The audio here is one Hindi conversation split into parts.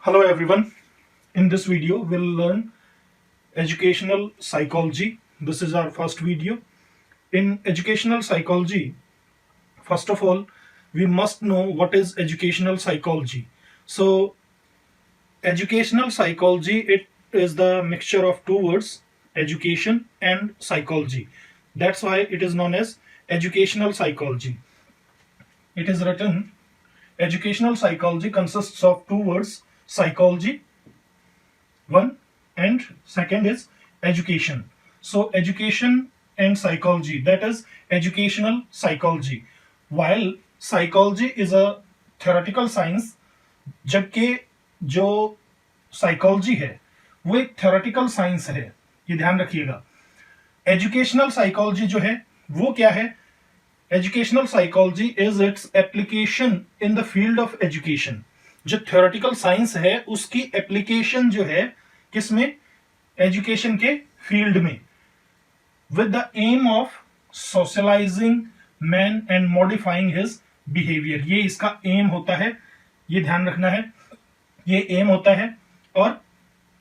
Hello everyone. In this video we'll learn educational psychology. This is our first video. In educational psychology, first of all, we must know what is educational psychology. So educational psychology, it is the mixture of two words, education and psychology. That's why it is known as educational psychology. It is written educational psychology consists of two words, psychology one, and second is education. So education and psychology, that is educational psychology. While psychology is a theoretical science, जबकि जो साइकोलॉजी है वो एक थ्योरेटिकल साइंस है, ये ध्यान रखिएगा. एजुकेशनल साइकोलॉजी जो है वो क्या है? Educational psychology is its application in the field of education. जो थ्योरेटिकल साइंस है उसकी एप्लीकेशन जो है किसमें? एजुकेशन के फील्ड में, with the aim of socialising man and modifying his behaviour. ये इसका एम होता है, ये ध्यान रखना है, ये एम होता है. और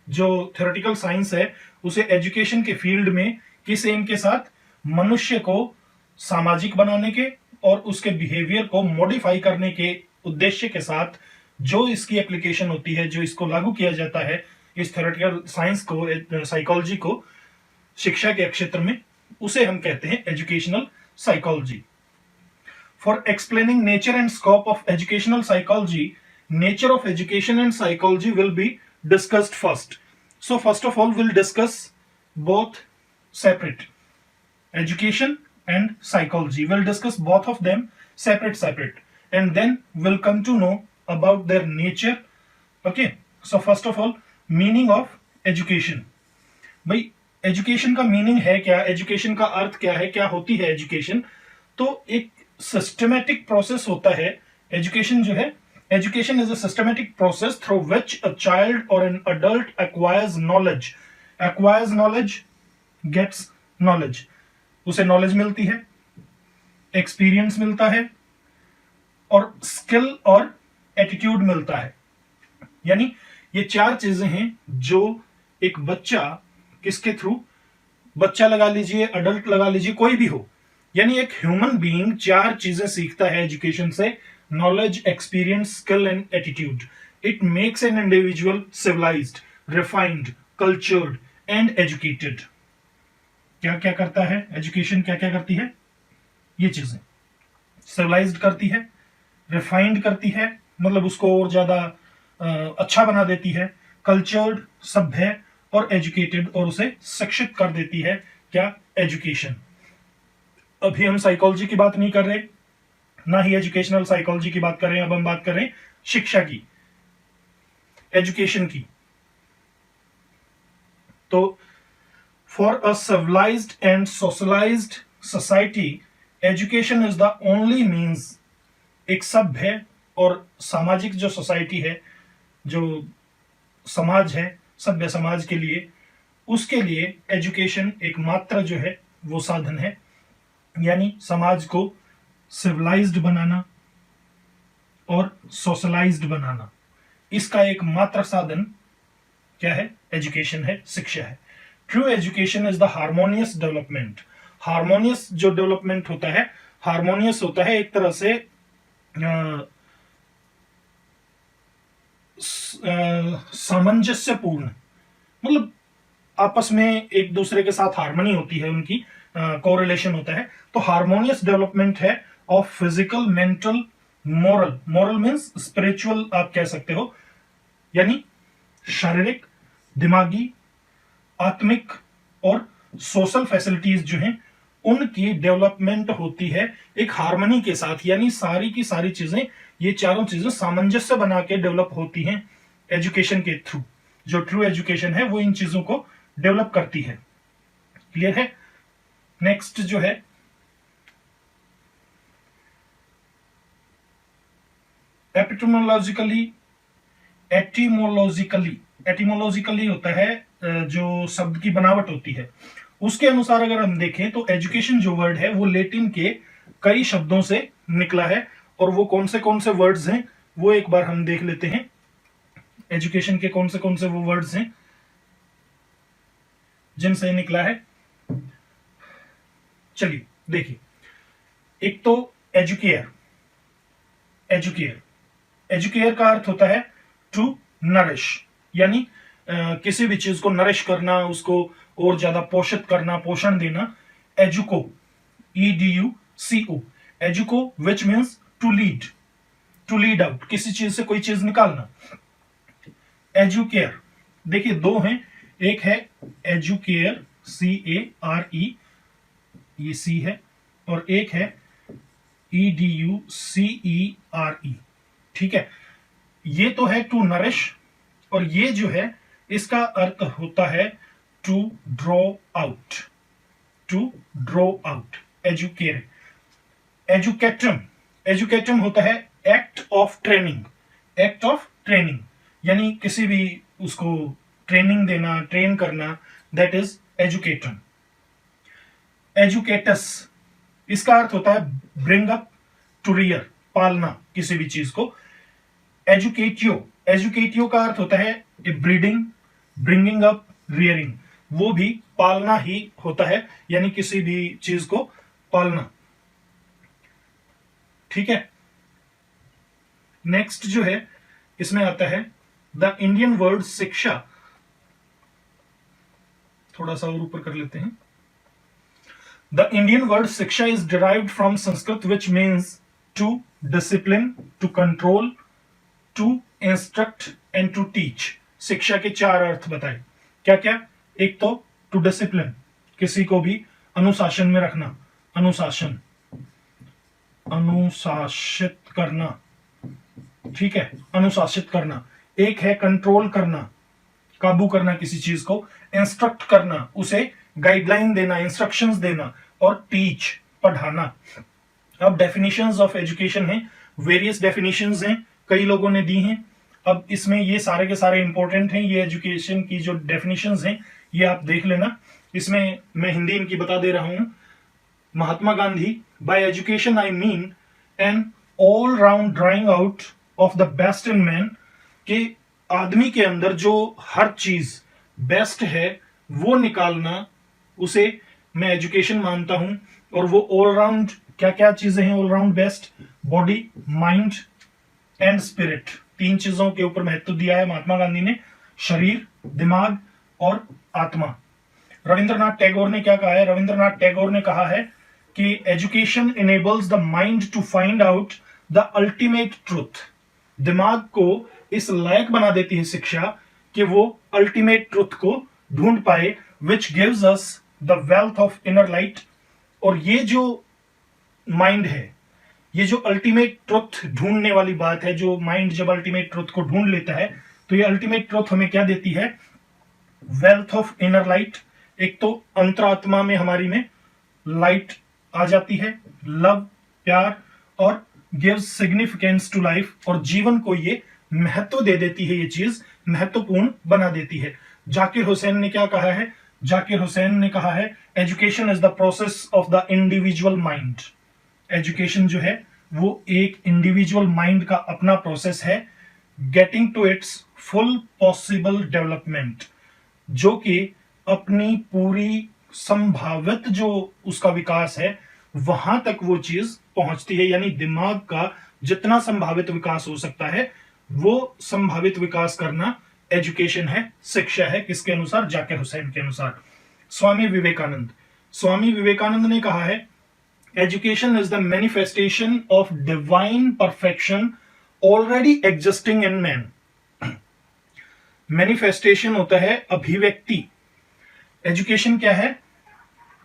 जो थ्योरेटिकल साइंस है उसे एजुकेशन के फील्ड में किस एम के साथ? मनुष्य को सामाजिक बनाने के और उसके बिहेवियर को मॉडिफाई करने के उद्देश्य के साथ जो इसकी एप्लीकेशन होती है, जो इसको लागू किया जाता है इस थ्योरेटिकल साइंस को, साइकोलॉजी को शिक्षा के क्षेत्र में, उसे हम कहते हैं educational psychology. For explaining nature and scope of educational psychology, nature of education and psychology will be discussed first. So first of all we'll discuss both separate, education and psychology. We'll discuss both of them separate, and then we'll come to know about their nature. Okay, so first of all, meaning of education. भाई एजुकेशन का मीनिंग है क्या? एजुकेशन का अर्थ क्या है? क्या होती है एजुकेशन? तो एक सिस्टमैटिक प्रोसेस होता है एजुकेशन जो है. Education is a systematic process through which a child or an adult acquires knowledge. Acquires knowledge, gets knowledge. उसे knowledge मिलती है, experience मिलता है और skill और attitude मिलता है. यानी ये चार चीजें हैं जो एक बच्चा किसके थ्रू, बच्चा लगा लीजिए, अडल्ट लगा लीजिए, कोई भी हो, यानी एक ह्यूमन बीइंग चार चीजें सीखता है एजुकेशन से: knowledge, experience, skill and attitude. It makes an individual civilized, refined, cultured and educated. क्या क्या करता है एजुकेशन? क्या क्या करती है? ये चीजें सिविलाइज्ड करती है, रिफाइंड करती है, मतलब उसको और ज्यादा अच्छा बना देती है, कल्चर्ड सभ्य, और एजुकेटेड, और उसे शिक्षित कर देती है. क्या? एजुकेशन. अभी हम साइकोलॉजी की बात नहीं कर रहे, ना ही एजुकेशनल साइकोलॉजी की बात कर रहे हैं. अब हम बात कर रहे हैं शिक्षा की, एजुकेशन की. तो for a civilised and socialised society, education is the only means. एक सभ्य और सामाजिक जो सोसाइटी है, जो समाज है, सभ्य समाज के लिए, उसके लिए एजुकेशन एकमात्र जो है वो साधन है. यानी समाज को सिविलाइज्ड बनाना और सोशलाइज्ड बनाना, इसका एकमात्र साधन क्या है? एजुकेशन है, शिक्षा है. True education is the harmonious development. Harmonious जो डेवलपमेंट होता है, हार्मोनियस होता है एक तरह से सामंजस्यपूर्ण, मतलब आपस में एक दूसरे के साथ हार्मनी होती है, उनकी कोरिलेशन होता है. तो हार्मोनियस डेवलपमेंट है of physical, mental, moral. Moral means spiritual आप कह सकते हो, यानी शारीरिक, दिमागी, आत्मिक और सोशल फैसिलिटीज जो हैं उनकी डेवलपमेंट होती है एक हार्मनी के साथ. यानी सारी की सारी चीजें, ये चारों चीजें सामंजस्य बना के डेवलप होती हैं एजुकेशन के थ्रू. जो ट्रू एजुकेशन है वो इन चीजों को डेवलप करती है. क्लियर है? नेक्स्ट जो है एपिटोमोलॉजिकली, एटिमोलॉजिकली होता है जो शब्द की बनावट होती है, उसके अनुसार अगर हम देखें तो एजुकेशन जो वर्ड है वो लैटिन के कई शब्दों से निकला है. और वो कौन से वर्ड्स हैं वो एक बार हम देख लेते हैं. एजुकेशन के कौन से वो वर्ड्स हैं जिनसे निकला है। चलिए देखिए, एक तो एजुकेयर। एजुकेयर का अर्थ होता है टू नरिश, यानी किसी भी चीज को नरिश करना, उसको और ज्यादा पोषित करना, पोषण देना। एजुको, EDUCO, एजुको which means to lead out, किसी चीज से कोई चीज निकालना। एजुकेयर देखिए दो हैं, एक है एजुकेयर CARE, ये C है, और एक है EDUCERE। ठीक है, ये तो है टू नरिश, और ये जो है इसका अर्थ होता है टू ड्रॉ आउट। एजुकेयर। एजुकेटम होता है एक्ट ऑफ ट्रेनिंग, यानी किसी भी उसको ट्रेनिंग देना, ट्रेन करना, दैट इज एजुकेटम। एजुकेटस, इसका अर्थ होता है ब्रिंग अप टू रियर, पालना किसी भी चीज को। एजुकेटियो का अर्थ होता है ब्रीडिंग, ब्रिंगिंग अप, रियरिंग, वो भी पालना ही होता है, यानी किसी भी चीज को पालना। ठीक है, नेक्स्ट जो है इसमें आता है द इंडियन वर्ड शिक्षा। थोड़ा सा और ऊपर कर लेते हैं। The Indian word shiksha is derived from Sanskrit which means to discipline, to control, to instruct and to teach. शिक्षा के चार अर्थ बताए, क्या क्या? एक तो टू डिसिप्लिन, किसी को भी अनुशासन में रखना, अनुशासित करना। ठीक है, अनुशासित करना। एक है कंट्रोल करना, काबू करना किसी चीज को। इंस्ट्रक्ट करना, उसे गाइडलाइन देना, इंस्ट्रक्शंस देना। और टीच, पढ़ाना। अब डेफिनेशंस ऑफ एजुकेशन है, वेरियस डेफिनेशंस हैं, कई लोगों ने दी हैं। अब इसमें ये सारे के सारे इंपॉर्टेंट हैं, ये एजुकेशन की जो डेफिनेशंस हैं ये आप देख लेना। इसमें मैं हिंदी इनकी बता दे रहा हूं। Mahatma Gandhi, by education I mean an all round drawing out of the best in man, के आदमी के अंदर जो हर चीज बेस्ट है वो निकालना, उसे मैं एजुकेशन मानता हूं। और वो ऑल राउंड क्या क्या चीजें हैं all round best? Body, mind and spirit, तीन चीजों के ऊपर महत्व दिया है महात्मा गांधी ने, शरीर, दिमाग और आत्मा। रविंद्रनाथ टैगोर ने क्या कहा है? रविंद्रनाथ टैगोर ने कहा है कि education enables the mind to find out the ultimate truth. दिमाग को इस लायक बना देती है शिक्षा कि वो अल्टीमेट ट्रूथ को ढूंढ पाए, which gives us the wealth of inner light. और ये जो माइंड है, ये जो अल्टीमेट ट्रुथ ढूंढने वाली बात है, जो माइंड जब अल्टीमेट ट्रुथ को ढूंढ लेता है तो ये अल्टीमेट ट्रुथ हमें क्या देती है? Wealth of inner light. एक तो अंतरात्मा में हमारी में लाइट आ जाती है, लव, प्यार, और गिव्स सिग्निफिकेंस टू लाइफ, और जीवन को ये महत्व दे देती है, ये चीज महत्वपूर्ण बना देती है। जाकिर हुसैन ने क्या कहा है? जाकिर हुसैन ने कहा है education is the process of the individual mind. Education जो है वो एक इंडिविजुअल माइंड का अपना प्रोसेस है, getting to its full possible development, जो कि अपनी पूरी संभावित जो उसका विकास है वहां तक वो चीज पहुंचती है। यानी दिमाग का जितना संभावित विकास हो सकता है वो संभावित विकास करना एजुकेशन है, शिक्षा है। किसके अनुसार? जाकिर हुसैन के अनुसार। स्वामी विवेकानंद ने कहा है education is the manifestation of divine perfection already existing in man. Manifestation होता है अभिव्यक्ति। एजुकेशन क्या है?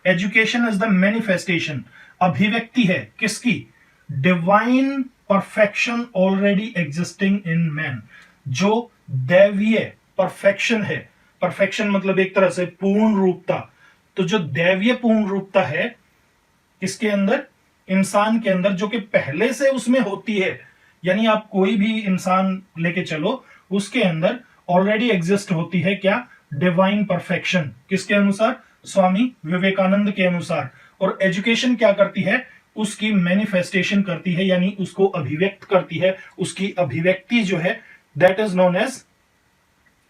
एजुकेशन इज द मैनिफेस्टेशन, अभिव्यक्ति है किसकी? Divine perfection already existing in man, जो दैवीय परफेक्शन है। परफेक्शन मतलब एक तरह से पूर्ण रूपता। तो जो दैवीय पूर्ण रूपता है किसके अंदर? इंसान के अंदर, जो कि पहले से उसमें होती है। यानी आप कोई भी इंसान लेके चलो, उसके अंदर ऑलरेडी एग्जिस्ट होती है क्या? Divine perfection. किसके अनुसार? स्वामी विवेकानंद के अनुसार। और एजुकेशन क्या करती है? उसकी मैनिफेस्टेशन करती है, यानी उसको अभिव्यक्त करती है। उसकी अभिव्यक्ति जो है that is known as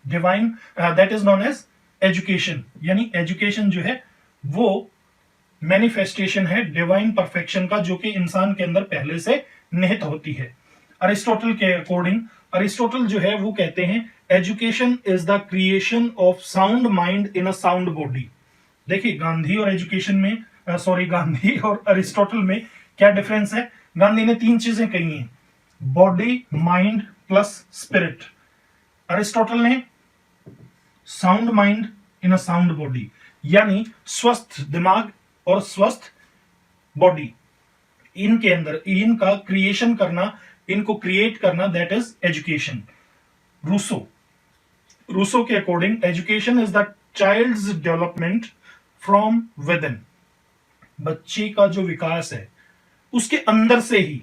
divine, that is known as education. यानी एजुकेशन जो है वो मैनिफेस्टेशन है डिवाइन परफेक्शन का, जो कि इंसान के अंदर पहले से निहित होती है। अरिस्टोटल के अकॉर्डिंग, अरिस्टोटल जो है वो कहते हैं education is the creation of sound mind in a sound body. देखिए गांधी और एजुकेशन में, गांधी और अरिस्टोटल में क्या डिफरेंस है। गांधी ने 3 चीजें कही हैं, body, mind plus spirit. Aristotle ने sound mind in a sound body, यानी स्वस्थ दिमाग और स्वस्थ बॉडी, इनके अंदर इनका क्रिएशन करना, इनको क्रिएट करना, दैट इज एजुकेशन। रूसो के according education is the child's development from within. बच्चे का जो विकास है उसके अंदर से ही,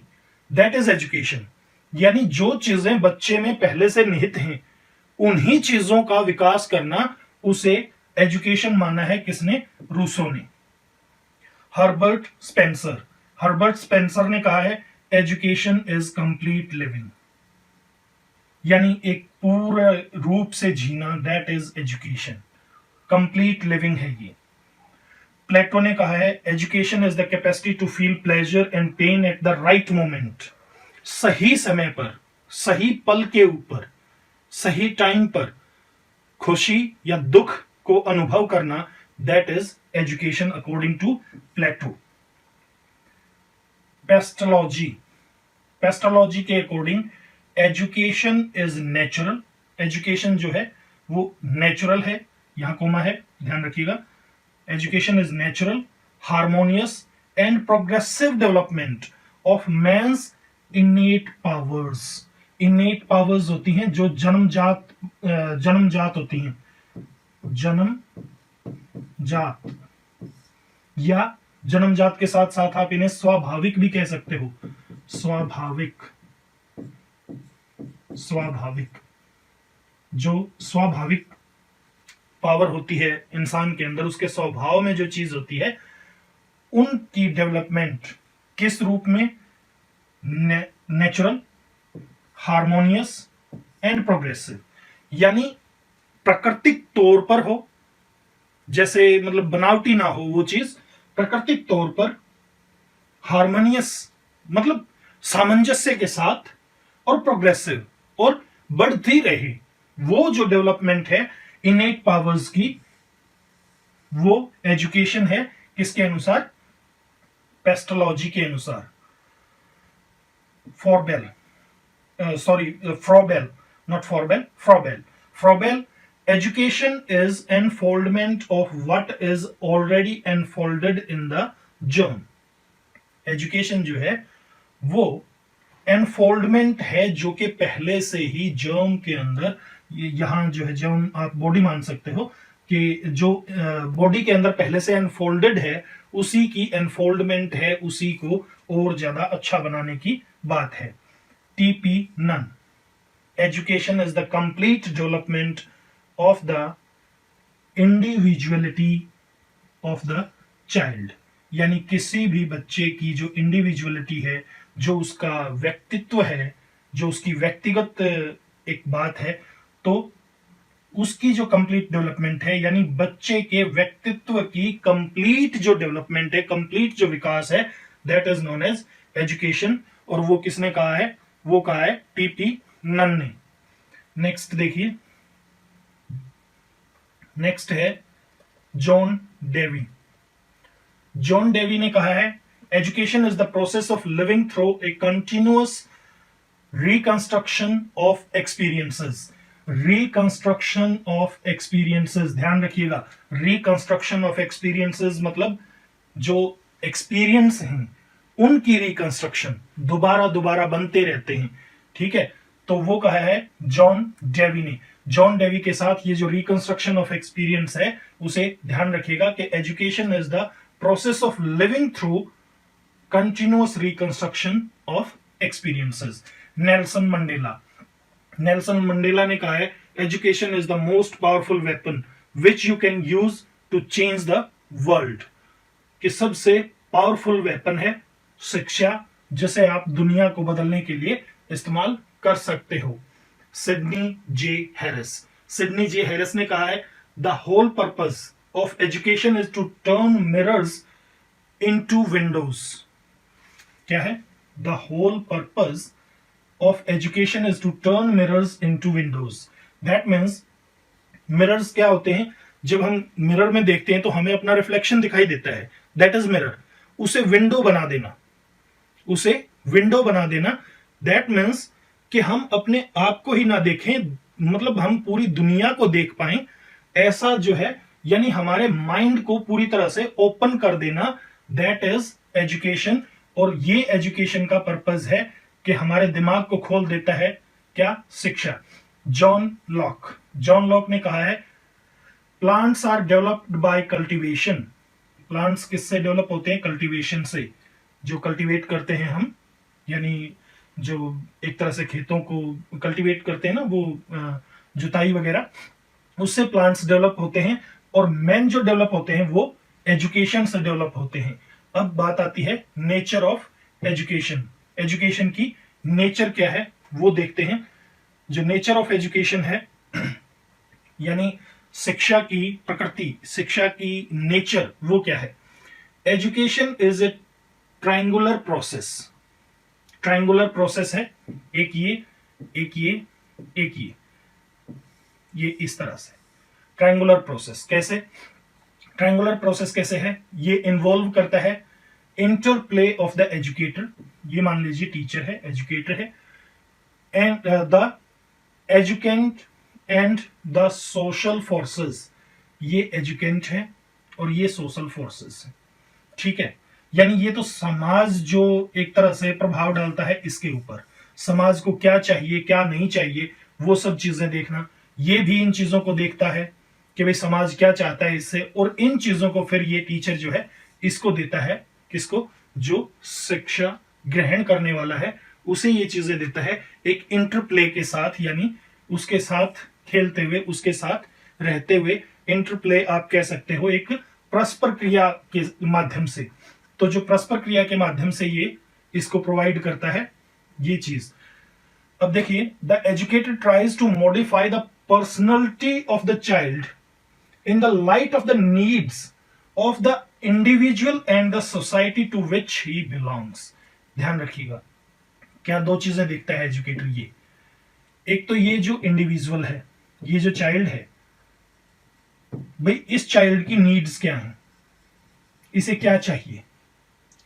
दैट इज एजुकेशन। यानी जो चीजें बच्चे में पहले से निहित हैं उन्हीं चीजों का विकास करना, उसे एजुकेशन माना है किसने? रूसो ने। हर्बर्ट स्पेंसर ने कहा है एजुकेशन इज कंप्लीट लिविंग, यानी एक पूरे रूप से जीना, that is education. Complete living है ये। प्लेटो ने कहा है education is the capacity to feel pleasure and pain at the right moment. सही समय पर, सही पल के ऊपर, सही टाइम पर खुशी या दुख को अनुभव करना, that is education according to Plato. Pestalozzi के according education is natural. Education जो है वो नेचुरल है, यहां कोमा है, ध्यान रखिएगा। Education is natural, harmonious and progressive development of man's innate powers. Innate powers होती हैं जो जन्मजात होती हैं, जन्मजात, या जन्मजात के साथ साथ आप इन्हें स्वाभाविक भी कह सकते हो। स्वाभाविक जो स्वाभाविक पावर होती है इंसान के अंदर, उसके स्वभाव में जो चीज होती है, उनकी डेवलपमेंट किस रूप में? नेचुरल, हार्मोनियस एंड प्रोग्रेसिव, यानी प्राकृतिक तौर पर हो, जैसे मतलब बनावटी ना हो वो चीज, प्राकृतिक तौर पर, हार्मोनियस मतलब सामंजस्य के साथ, और प्रोग्रेसिव और बढ़ती रहे। वो जो डेवलपमेंट है इनेट पावर्स की, वो एजुकेशन है किसके अनुसार? पेस्टोलॉजी के अनुसार। Froebel, education is unfoldment of what is already unfolded in the germ। Education जो है वो एनफोल्डमेंट है जो कि पहले से ही जर्म के अंदर, यहां जो है जर्म आप बॉडी मान सकते हो, कि जो बॉडी के अंदर पहले से अनफोल्डेड है उसी की एनफोल्डमेंट है, उसी को और ज्यादा अच्छा बनाने की बात है। TP Nunn, education is the complete development of the individuality of the child. यानी किसी भी बच्चे की जो इंडिविजुअलिटी है, जो उसका व्यक्तित्व है, जो उसकी व्यक्तिगत एक बात है, तो उसकी जो कंप्लीट डेवलपमेंट है, यानी बच्चे के व्यक्तित्व की कंप्लीट जो डेवलपमेंट है, कंप्लीट जो विकास है, that is known as education. और वो किसने कहा है? वो कहा है टीपी नन ने। नेक्स्ट देखिए, नेक्स्ट है जॉन डेवी। जॉन डेवी ने कहा है education is the process of living through a continuous reconstruction of experiences. Reconstruction of experiences, ध्यान रखिएगा, रिकंस्ट्रक्शन ऑफ एक्सपीरियंसेस मतलब जो एक्सपीरियंस हैं उनकी रिकंस्ट्रक्शन, दोबारा दोबारा बनते रहते हैं, ठीक है। तो वो कहा है जॉन डेवी ने। जॉन डेवी के साथ ये जो रिकंस्ट्रक्शन ऑफ एक्सपीरियंस है, उसे ध्यान रखिएगा कि education is the process of living through continuous reconstruction of experiences. Nelson Mandela ने कहा है education is the most powerful weapon which you can use to change the world. कि सबसे पावरफुल वेपन है शिक्षा, जिसे आप दुनिया को बदलने के लिए इस्तेमाल कर सकते हो। Sydney J Harris. Sydney J Harris ने कहा है, the whole purpose of education is to turn mirrors into windows. क्या है? The whole purpose of education is to turn mirrors into windows. That means mirrors क्या होते हैं? जब हम मिरर में देखते हैं तो हमें अपना रिफ्लेक्शन दिखाई देता है, दैट इज मिरर। उसे विंडो बना देना, उसे विंडो बना देना, दैट मीन्स कि हम अपने आप को ही ना देखें, मतलब हम पूरी दुनिया को देख पाएं, ऐसा जो है, यानी हमारे माइंड को पूरी तरह से ओपन कर देना, दैट इज एजुकेशन। और ये एजुकेशन का पर्पज है कि हमारे दिमाग को खोल देता है क्या? शिक्षा। जॉन लॉक ने कहा है, plants are developed by cultivation. Plants किससे डेवलप होते हैं? कल्टीवेशन से। जो कल्टीवेट करते हैं हम, यानी जो एक तरह से खेतों को कल्टीवेट करते हैं ना, वो जुताई वगैरह, उससे प्लांट्स डेवलप होते हैं। और मैन जो डेवलप होते हैं वो एजुकेशन से डेवलप होते हैं। अब बात आती है नेचर ऑफ एजुकेशन। एजुकेशन की नेचर क्या है वो देखते हैं। जो नेचर ऑफ एजुकेशन है, यानी शिक्षा की प्रकृति, शिक्षा की नेचर, वो क्या है? Education is a triangular process. Triangular process है, एक ये, एक ये, एक ये इस तरह से ट्रायंगुलर प्रोसेस। कैसे ट्रायंगुलर प्रोसेस कैसे है? ये इन्वॉल्व करता है इंटरप्ले ऑफ द एजुकेटर। ये मान लीजिए टीचर है, एजुकेटर है, and the educand and the social forces. ये एजुकेंट है और ये सोशल फोर्सेस है, ठीक है। यानी ये तो समाज जो एक तरह से प्रभाव डालता है इसके ऊपर, समाज को क्या चाहिए क्या नहीं चाहिए वो सब चीजें देखना। ये भी इन चीजों को देखता है कि भाई समाज क्या चाहता है इससे, और इन चीजों को फिर ये टीचर जो है इसको देता है। किसको? जो शिक्षा ग्रहण करने वाला है उसे ये चीजें देता है, एक इंटरप्ले के साथ, यानी उसके साथ खेलते हुए, उसके साथ रहते हुए। इंटरप्ले आप कह सकते हो एक परस्पर क्रिया के माध्यम से। तो जो परस्पर क्रिया के माध्यम से ये इसको प्रोवाइड करता है ये चीज। अब देखिए, the educator tries to modify the personality of the child in the light of the needs of the individual and the society to which he belongs. ध्यान रखिएगा, क्या दो चीजें देखता है एजुकेटर। ये एक तो ये जो इंडिविजुअल है, ये जो चाइल्ड है, भाई इस चाइल्ड की नीड्स क्या हैं, इसे क्या चाहिए,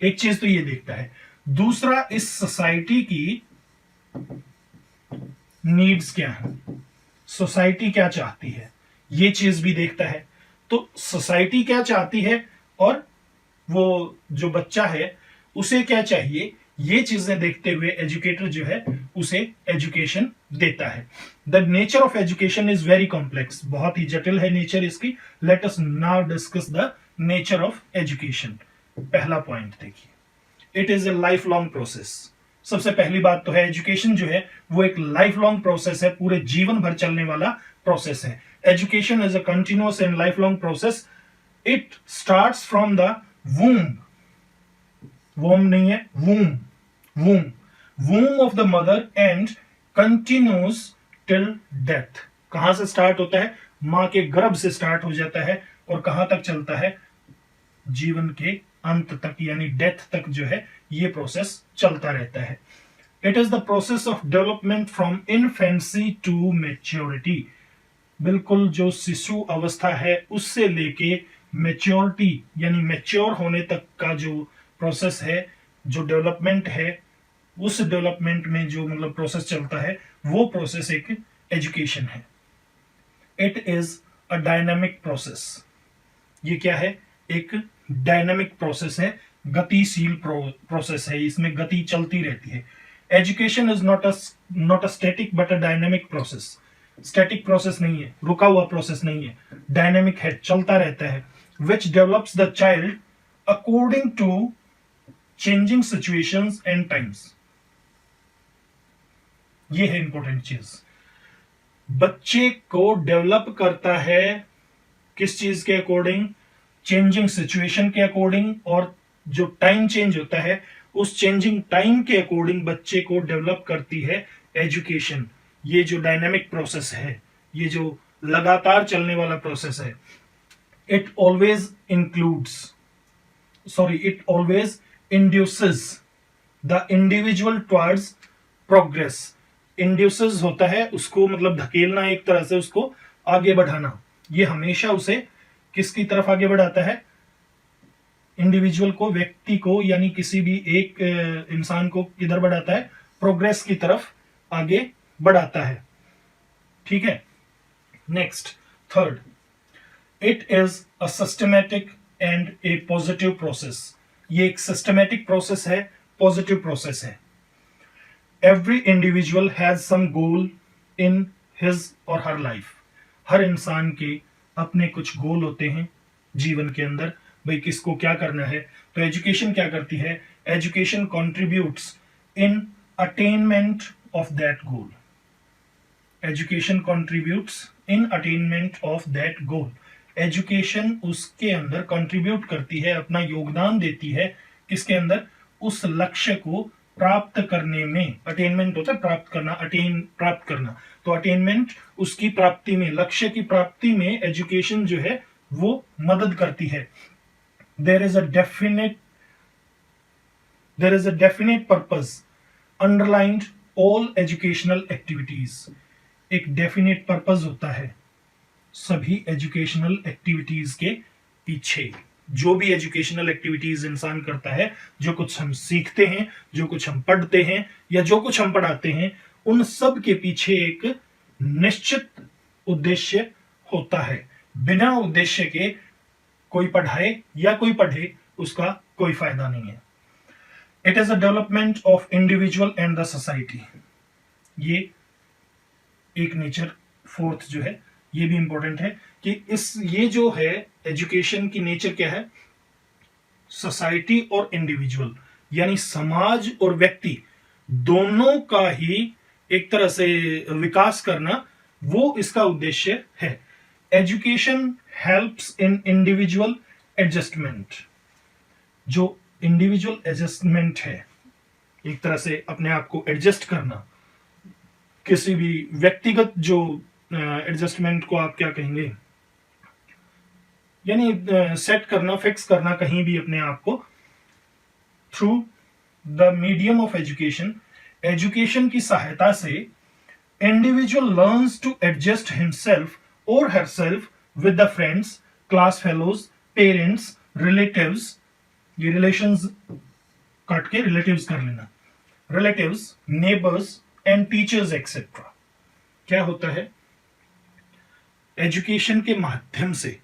एक चीज तो ये देखता है। दूसरा, इस सोसाइटी की नीड्स क्या हैं, सोसाइटी क्या चाहती है, ये चीज भी देखता है। तो सोसाइटी क्या चाहती है और वो जो बच्चा है उसे क्या चाहिए, ये चीजें देखते हुए एजुकेटर जो है उसे एजुकेशन देता है। The nature of education is very complex, बहुत ही जटिल है नेचर इसकी। Let us now discuss the nature of education. पहला पॉइंट देखिए, it is a life long process. सबसे पहली बात तो है एजुकेशन जो है वो एक लाइफ लॉन्ग प्रोसेस है, पूरे जीवन भर चलने वाला प्रोसेस है। Education is a continuous and life long process. It starts from the womb, womb नहीं है, womb, womb, womb of the mother and continues till death. कहां से स्टार्ट होता है? मां के गर्भ से स्टार्ट हो जाता है और कहां तक चलता है? जीवन के अंत तक, यानी डेथ तक जो है ये प्रोसेस चलता रहता है। It is the process of development from infancy to maturity. बिल्कुल जो शिशु अवस्था है उससे लेके मैच्योरिटी, यानी मैच्योर होने तक का जो प्रोसेस है, जो डेवलपमेंट है, उस डेवलपमेंट में जो मतलब प्रोसेस चलता है वो प्रोसेस एक एजुकेशन है। It is a dynamic process. ये क्या है? एक डायनामिक प्रोसेस है, गतिशील प्रोसेस है, इसमें गति चलती रहती है। Education is not a static but a dynamic process. Static process नहीं है, रुका हुआ प्रोसेस नहीं है, डायनामिक है, चलता रहता है। Which develops the child according to changing situations and times. ये है इंपॉर्टेंट चीज। बच्चे को डेवलप करता है किस चीज के अकॉर्डिंग? चेंजिंग सिचुएशन के अकॉर्डिंग, और जो टाइम चेंज होता है उस चेंजिंग टाइम के अकॉर्डिंग बच्चे को डेवलप करती है एजुकेशन। ये जो डायनामिक प्रोसेस है, ये जो लगातार चलने वाला प्रोसेस है। It always induces the individual towards progress. Induces होता है उसको मतलब धकेलना, एक तरह से उसको आगे बढ़ाना। ये हमेशा उसे किसकी तरफ आगे बढ़ाता है? इंडिविजुअल को, व्यक्ति को, यानी किसी भी एक इंसान को किधर बढ़ाता है? प्रोग्रेस की तरफ आगे बढ़ाता है। ठीक है। Next, third, it is a systematic and a positive process. ये एक सिस्टमैटिक प्रोसेस है, पॉजिटिव प्रोसेस है। Every individual has some goal in his or her life. हर इंसान के अपने कुछ गोल होते हैं जीवन के अंदर, भाई किसको क्या करना है। तो एजुकेशन क्या करती है? Education contributes in attainment of that goal. Education contributes in attainment of that goal. Education उसके अंदर कंट्रीब्यूट करती है, अपना योगदान देती है किसके अंदर? उस लक्ष्य को प्राप्त करने में। अटेनमेंट होता है प्राप्त करना, प्राप्त करना। तो अटेनमेंट उसकी प्राप्ति में, लक्ष्य की प्राप्ति में एजुकेशन जो है वो मदद करती है। There is a definite purpose underlined all educational activities. एक डेफिनेट पर्पस होता है सभी एजुकेशनल एक्टिविटीज के पीछे। जो भी एजुकेशनल एक्टिविटीज इंसान करता है, जो कुछ हम सीखते हैं, जो कुछ हम पढ़ते हैं या जो कुछ हम पढ़ाते हैं, उन सब के पीछे एक निश्चित उद्देश्य होता है। बिना उद्देश्य के कोई पढ़ाए या कोई पढ़े उसका कोई फायदा नहीं है। It is a development of individual and the society. ये एक नेचर, फोर्थ जो है ये भी इंपॉर्टेंट है कि ये जो है एजुकेशन की नेचर क्या है? सोसाइटी और इंडिविजुअल, यानी समाज और व्यक्ति दोनों का ही एक तरह से विकास करना, वो इसका उद्देश्य है। Education helps in individual adjustment. जो इंडिविजुअल एडजस्टमेंट है, एक तरह से अपने आप को एडजस्ट करना, किसी भी व्यक्तिगत जो एडजस्टमेंट को आप क्या कहेंगे, यानी सेट करना, फिक्स करना कहीं भी अपने आप को, through the medium of education. Education की सहायता से individual learns to adjust himself और herself with the friends, class fellows, parents, relatives. ये रिलेशंस काट के रिलेटिव्स कर लेना। Relatives, neighbours and teachers etcetera. क्या होता है? एजुकेशन के माध्यम से,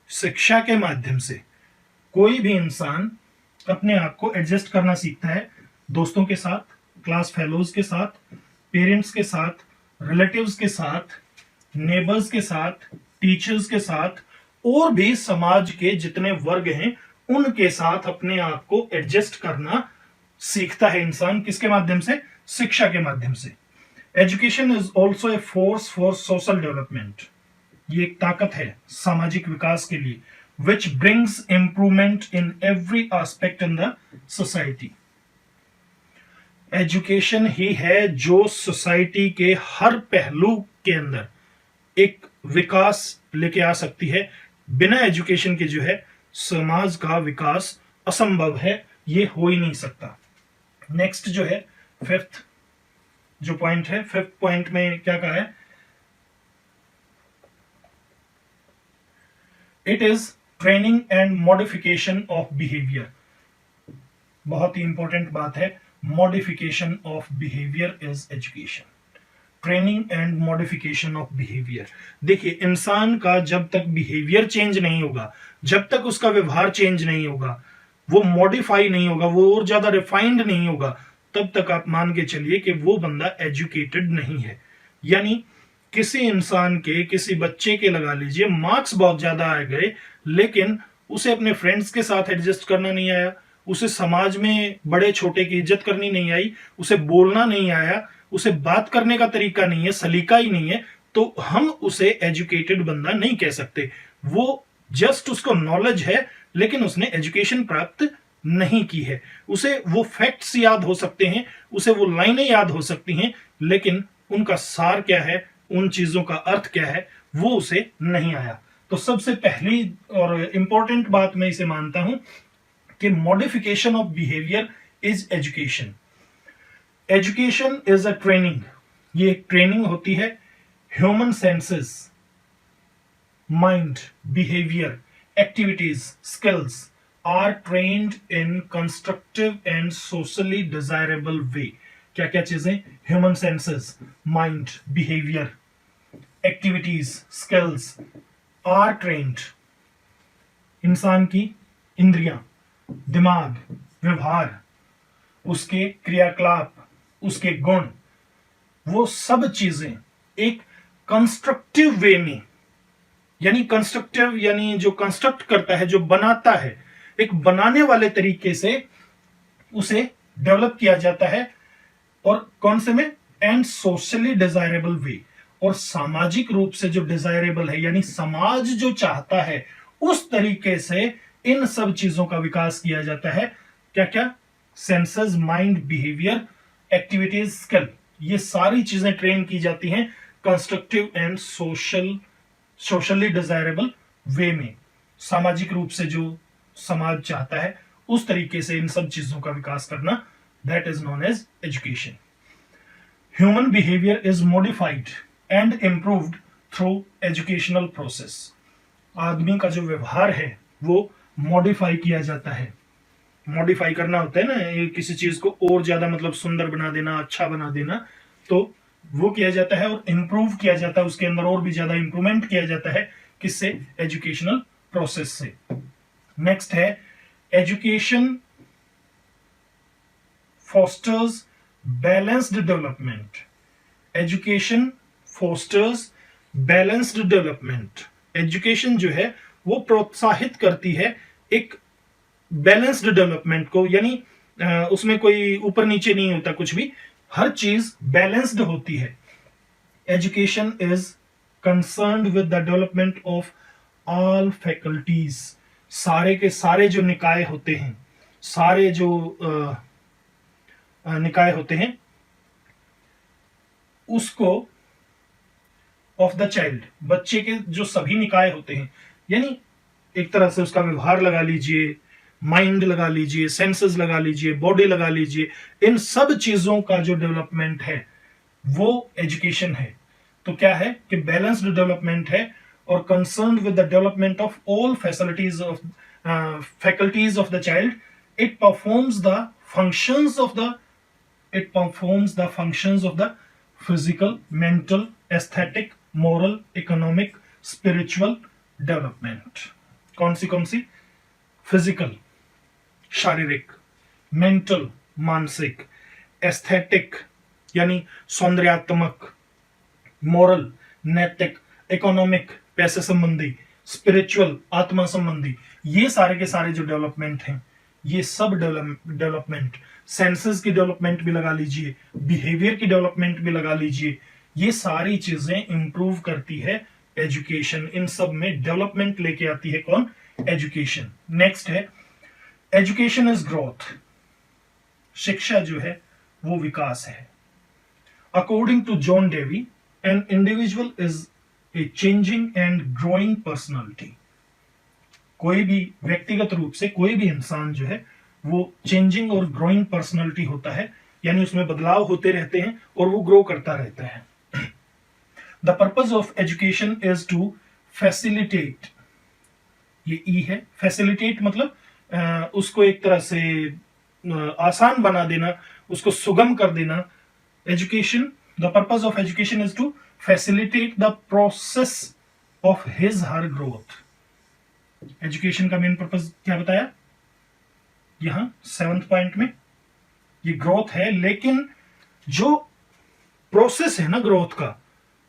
शिक्षा के माध्यम से कोई भी इंसान अपने आप को एडजस्ट करना सीखता है, दोस्तों के साथ, क्लास फेलोज के साथ, पेरेंट्स के साथ, रिलेटिव्स के साथ, नेबर्स के साथ, टीचर्स के साथ, और भी समाज के जितने वर्ग हैं उनके साथ अपने आप को एडजस्ट करना सीखता है इंसान। किसके माध्यम से? शिक्षा के माध्यम से। Education is also a force for social development. ये एक ताकत है सामाजिक विकास के लिए, which brings improvement in every aspect in the society. Education ही है जो सोसाइटी के हर पहलू के अंदर एक विकास लेके आ सकती है। बिना एजुकेशन के जो है समाज का विकास असंभव है, ये हो ही नहीं सकता। नेक्स्ट जो है फिफ्थ जो पॉइंट है, फिफ्थ पॉइंट में क्या कहा है? It is training and modification of behaviour. बहुत ही इंपॉर्टेंट बात है, modification of behaviour is education. Training and modification of behaviour. देखिए, इंसान का जब तक बिहेवियर चेंज नहीं होगा, जब तक उसका व्यवहार चेंज नहीं होगा, वो मॉडिफाई नहीं होगा, वो और ज्यादा रिफाइंड नहीं होगा, तब तक आप मान के चलिए कि वो बंदा एजुकेटेड नहीं है। यानी किसी इंसान के, किसी बच्चे के लगा लीजिए मार्क्स बहुत ज्यादा आ गए, लेकिन उसे अपने फ्रेंड्स के साथ एडजस्ट करना नहीं आया, उसे समाज में बड़े छोटे की इज्जत करनी नहीं आई, उसे बोलना नहीं आया, उसे बात करने का तरीका नहीं है, सलीका ही नहीं है, तो हम उसे एजुकेटेड बंदा नहीं कह सकते। वो जस्ट उसको नॉलेज है, लेकिन उसने एजुकेशन प्राप्त नहीं की है। उसे वो फैक्ट्स याद हो सकते हैं, उसे वो लाइनें याद हो सकती हैं, लेकिन उनका सार क्या है उन चीजों का अर्थ क्या है वो उसे नहीं आया। तो सबसे पहली और इंपॉर्टेंट बात मैं इसे मानता हूं कि modification of behaviour is education. Education is a training, ये एक ट्रेनिंग होती है। Human senses, mind, behaviour, activities, skills are trained in constructive and socially desirable way. क्या क्या चीजें? Human senses, mind, behaviour, activities, skills are trained. इंसान की इंद्रियां, दिमाग, व्यवहार, उसके क्रियाकलाप, उसके गुण, वो सब चीजें एक कंस्ट्रक्टिव वे में, यानी कंस्ट्रक्टिव यानी जो कंस्ट्रक्ट करता है, जो बनाता है, एक बनाने वाले तरीके से उसे डेवलप किया जाता है। और कौन से में? एंड सोशली डिजायरेबल वे, और सामाजिक रूप से जो डिजायरेबल है, यानी समाज जो चाहता है उस तरीके से इन सब चीजों का विकास किया जाता है। क्या क्या? Senses, mind, behaviour, activities, skill, ये सारी चीजें ट्रेन की जाती हैं कंस्ट्रक्टिव एंड सोशली डिजायरेबल वे में। सामाजिक रूप से जो समाज चाहता है उस तरीके से इन सब चीजों का विकास करना, that is known as education. Human behaviour is modified and improved through educational process. आदमी का जो व्यवहार है वो मॉडिफाई किया जाता है। मॉडिफाई करना होता है ना, ये किसी चीज को और ज्यादा मतलब सुंदर बना देना, अच्छा बना देना, तो वो किया जाता है। और इंप्रूव किया जाता है, उसके अंदर और भी ज्यादा इंप्रूवमेंट किया जाता है। किससे? एजुकेशनल प्रोसेस से। नेक्स्ट है education fosters balanced development. Education fosters balanced development. Education जो है वो प्रोत्साहित करती है एक बैलेंस्ड डेवलपमेंट को, यानी उसमें कोई ऊपर नीचे नहीं होता कुछ भी, हर चीज बैलेंस्ड होती है। Education is concerned with the development of all faculties. सारे के सारे जो निकाय होते हैं, सारे जो निकाय होते हैं उसको, ऑफ द चाइल्ड, बच्चे के जो सभी निकाय होते हैं, यानी एक तरह से उसका व्यवहार लगा लीजिए, माइंड लगा लीजिए, सेंसेस लगा लीजिए, बॉडी लगा लीजिए, इन सब चीजों का जो डेवलपमेंट है वो एजुकेशन है। तो क्या है कि बैलेंस्ड डेवलपमेंट है और concern with the development of all facilities of faculties of the child. It performs the functions of the physical, mental, aesthetic, moral, economic, spiritual development. कौन सी? फिजिकल, शारीरिक, मेंटल, मानसिक, एस्थेटिक यानी सौंदर्यात्मक, मोरल, नैतिक, इकोनॉमिक, पैसे संबंधी, स्पिरिचुअल, आत्मा संबंधी, ये सारे के सारे जो डेवलपमेंट हैं, ये सब डेवलपमेंट, सेंसेस की डेवलपमेंट भी लगा लीजिए, बिहेवियर की डेवलपमेंट भी लगा लीजिए, ये सारी चीजें इंप्रूव करती है एजुकेशन। इन सब में डेवलपमेंट लेके आती है कौन? एजुकेशन। नेक्स्ट है एजुकेशन इज ग्रोथ। शिक्षा जो है वो विकास है। According to John Dewey, an individual is a changing and growing personality. कोई भी व्यक्तिगत रूप से कोई भी इंसान जो है वो चेंजिंग और ग्रोइंग पर्सनालिटी होता है, यानी उसमें बदलाव होते रहते हैं और वो ग्रो करता रहता है। The purpose of education is to facilitate, ये ई है, फैसिलिटेट मतलब उसको एक तरह से आसान बना देना, उसको सुगम कर देना। Education, the purpose of education is to facilitate the process of his her growth. Education का मेन पर्पज क्या बताया यहां 7th पॉइंट में? ये ग्रोथ है, लेकिन जो प्रोसेस है ना ग्रोथ का,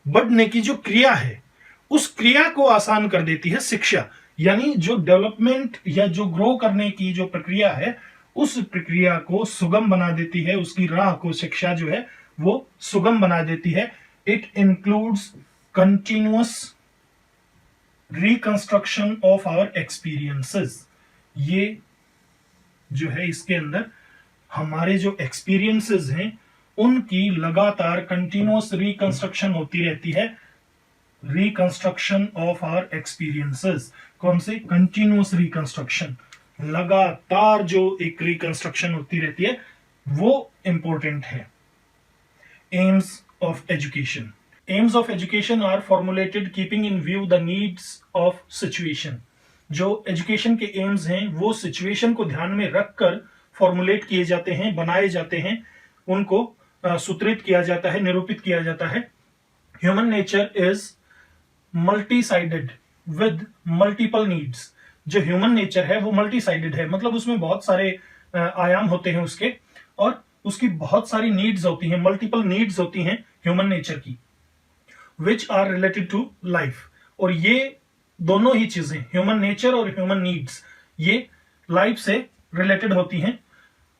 बढ़ने की जो क्रिया है, उस क्रिया को आसान कर देती है शिक्षा। यानी जो डेवलपमेंट या जो ग्रो करने की जो प्रक्रिया है, उस प्रक्रिया को सुगम बना देती है, उसकी राह को शिक्षा जो है वो सुगम बना देती है। It includes continuous reconstruction of our experiences. ये जो है इसके अंदर हमारे जो एक्सपीरियंसेस हैं उनकी लगातार कंटिन्यूअस रिकंस्ट्रक्शन होती रहती है, रिकंस्ट्रक्शन ऑफ आवर एक्सपीरियंसेस। कौन से? कंटिन्यूअस रिकंस्ट्रक्शन, लगातार जो एक रिकंस्ट्रक्शन होती रहती है वो इंपॉर्टेंट है। Aims of education, aims of education are formulated keeping in view the needs of situation. जो एजुकेशन के एम्स हैं वो सिचुएशन को ध्यान में रखकर फॉर्मुलेट किए जाते हैं, बनाए जाते हैं, उनको सूत्रित किया जाता है, निरूपित किया जाता है। Human nature is multi sided with multiple needs. जो ह्यूमन नेचर है वो मल्टी साइडेड है, मतलब उसमें बहुत सारे आयाम होते हैं उसके, और उसकी बहुत सारी नीड्स होती हैं, मल्टीपल नीड्स होती हैं ह्यूमन नेचर की, which are related to life. और ये दोनों ही चीजें, ह्यूमन नेचर और ह्यूमन नीड्स, ये लाइफ से रिलेटेड होती हैं।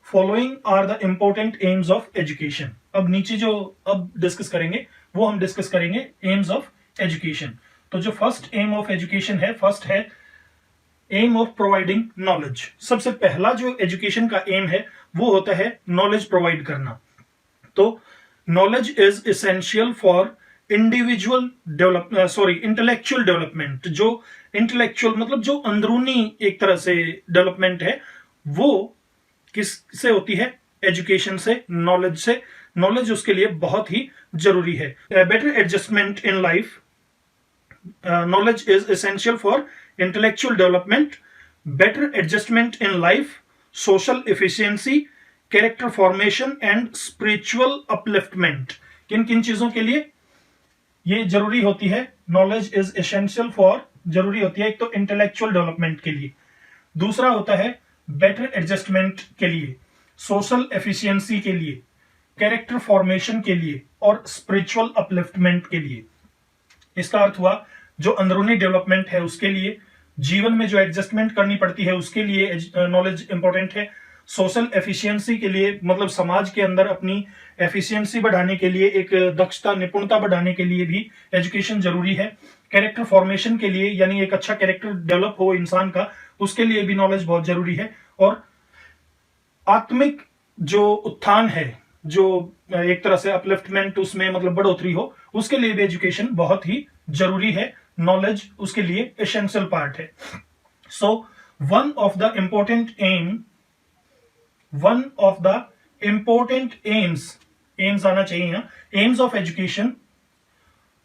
Following are the important aims of education. अब नीचे जो अब डिस्कस करेंगे वो हम डिस्कस करेंगे एम्स ऑफ एजुकेशन। तो जो फर्स्ट एम ऑफ एजुकेशन है, फर्स्ट है एम ऑफ प्रोवाइडिंग नॉलेज। सबसे पहला जो एजुकेशन का एम है वो होता है नॉलेज प्रोवाइड करना। तो knowledge is essential for individual intellectual development. जो इंटेलेक्चुअल मतलब जो अंदरूनी एक तरह से डेवलपमेंट है वो किससे होती है? एजुकेशन से, नॉलेज से। नॉलेज उसके लिए बहुत ही जरूरी है। Better adjustment in life, knowledge is essential for intellectual development, better adjustment in life, social efficiency, character formation and spiritual upliftment। किन किन चीजों के लिए ये जरूरी होती है? नॉलेज इज एसेंशियल फॉर, जरूरी होती है एक तो इंटेलेक्चुअल डेवलपमेंट के लिए, दूसरा होता है बेटर एडजस्टमेंट के लिए, सोशल एफिशिएंसी के लिए, कैरेक्टर फॉर्मेशन के लिए और स्पिरिचुअल अपलिफ्टमेंट के लिए। इसका अर्थ हुआ जो अंदरूनी डेवलपमेंट है उसके लिए, जीवन में जो एडजस्टमेंट करनी पड़ती है उसके लिए नॉलेज इंपॉर्टेंट है, सोशल एफिशिएंसी के लिए मतलब समाज के अंदर अपनी एफिशिएंसी बढ़ाने के लिए, एक दक्षता निपुणता बढ़ाने के लिए भी एजुकेशन जरूरी है, कैरेक्टर फॉर्मेशन के लिए यानी एक अच्छा कैरेक्टर डेवलप हो इंसान का उसके लिए भी नॉलेज बहुत जरूरी है, और आत्मिक जो उत्थान है, जो एक तरह से अपलिफ्टमेंट उसमें मतलब बढ़ोतरी हो, उसके लिए भी एजुकेशन बहुत ही जरूरी है। नॉलेज उसके लिए एसेंशियल पार्ट है। So one of the important aims आना चाहिए यहाँ, aims of education,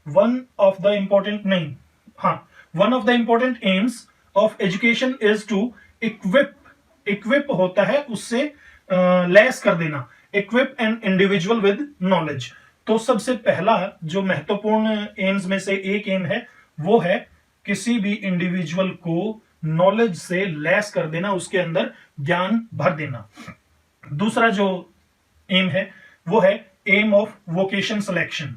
one of the important aims of education is to equip होता है उससे लेस कर देना, equip an individual with knowledge. तो सबसे पहला जो महत्वपूर्ण एम्स में से एक एम है वो है किसी भी इंडिविजुअल को नॉलेज से लेस कर देना, उसके अंदर ज्ञान भर देना। दूसरा जो एम है वो है एम ऑफ वोकेशन सिलेक्शन।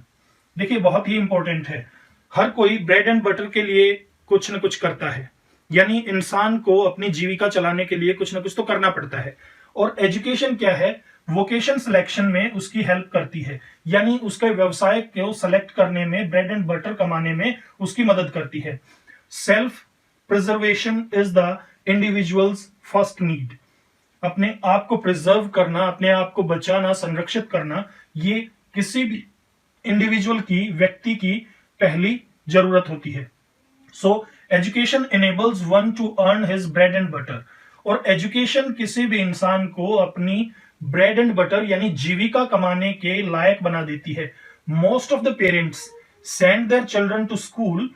देखिए बहुत ही इंपॉर्टेंट है, हर कोई ब्रेड एंड बटर के लिए कुछ ना कुछ करता है, यानी इंसान को अपनी जीविका चलाने के लिए कुछ ना कुछ तो करना पड़ता है, और एजुकेशन क्या है? वोकेशन सिलेक्शन में उसकी हेल्प करती है, यानी उसके व्यवसाय को सेलेक्ट करने में, ब्रेड एंड बटर कमाने में उसकी मदद करती है। Self preservation is the individuals first need. अपने आप को प्रिजर्व करना, अपने आप को बचाना, संरक्षित करना, ये किसी भी इंडिविजुअल की, व्यक्ति की पहली जरूरत होती है। So education enables one two earn his bread and butter. और एजुकेशन किसी भी इंसान को अपनी ब्रेड एंड बटर यानी जीविका कमाने के लायक बना देती है। Most of the parents send their children to school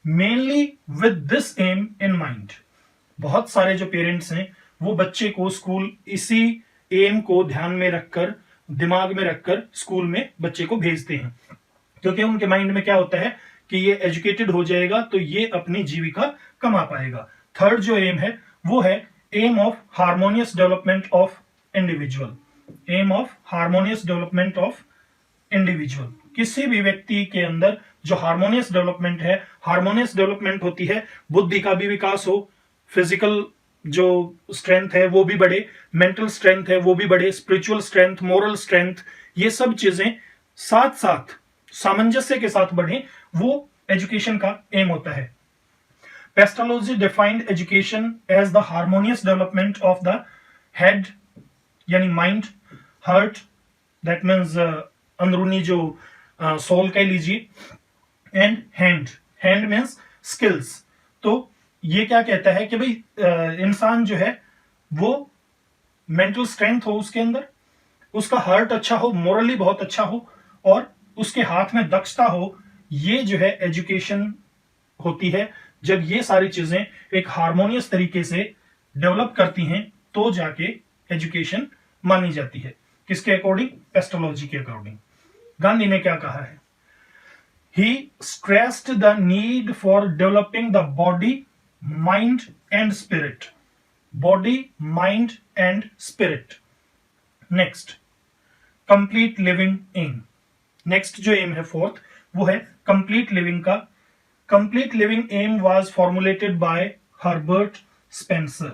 mainly with this aim in mind. बहुत सारे जो पेरेंट्स हैं वो बच्चे को स्कूल इसी एम को ध्यान में रखकर, दिमाग में रखकर स्कूल में बच्चे को भेजते हैं, क्योंकि उनके माइंड में क्या होता है कि ये एजुकेटेड हो जाएगा तो ये अपनी जीविका कमा पाएगा। थर्ड जो एम है वो है aim of harmonious development of individual. Aim of harmonious development of individual, किसी भी व्यक्ति के अंदर जो हार्मोनियस डेवलपमेंट है, हार्मोनियस डेवलपमेंट होती है बुद्धि का भी विकास हो, फिजिकल जो स्ट्रेंथ है वो भी बढ़े, मेंटल स्ट्रेंथ है वो भी बढ़े, स्पिरिचुअल स्ट्रेंथ, मोरल स्ट्रेंथ, ये सब चीजें साथ साथ सामंजस्य के साथ बढ़े, वो एजुकेशन का एम होता है। Pestalozzi defined education as the harmonious development of the head यानी माइंड, हार्ट, दैट मीन्स अंदरूनी जो सोल कह लीजिए, and hand, hand means skills. तो ये क्या कहता है कि भाई इंसान जो है वो मेंटल स्ट्रेंथ हो उसके अंदर, उसका हार्ट अच्छा हो, मोरली बहुत अच्छा हो, और उसके हाथ में दक्षता हो। ये जो है एजुकेशन होती है। जब ये सारी चीजें एक हार्मोनियस तरीके से डेवलप करती हैं तो जाके एजुकेशन मानी जाती है। किसके अकॉर्डिंग? पेस्टोलॉजी के अकॉर्डिंग। गांधी ने क्या कहा है? He stressed the need for developing the body, mind and spirit. Body, mind and spirit. Next, complete living aim. Next जो aim है फोर्थ, वो है complete living का। Complete living aim was formulated by Herbert Spencer.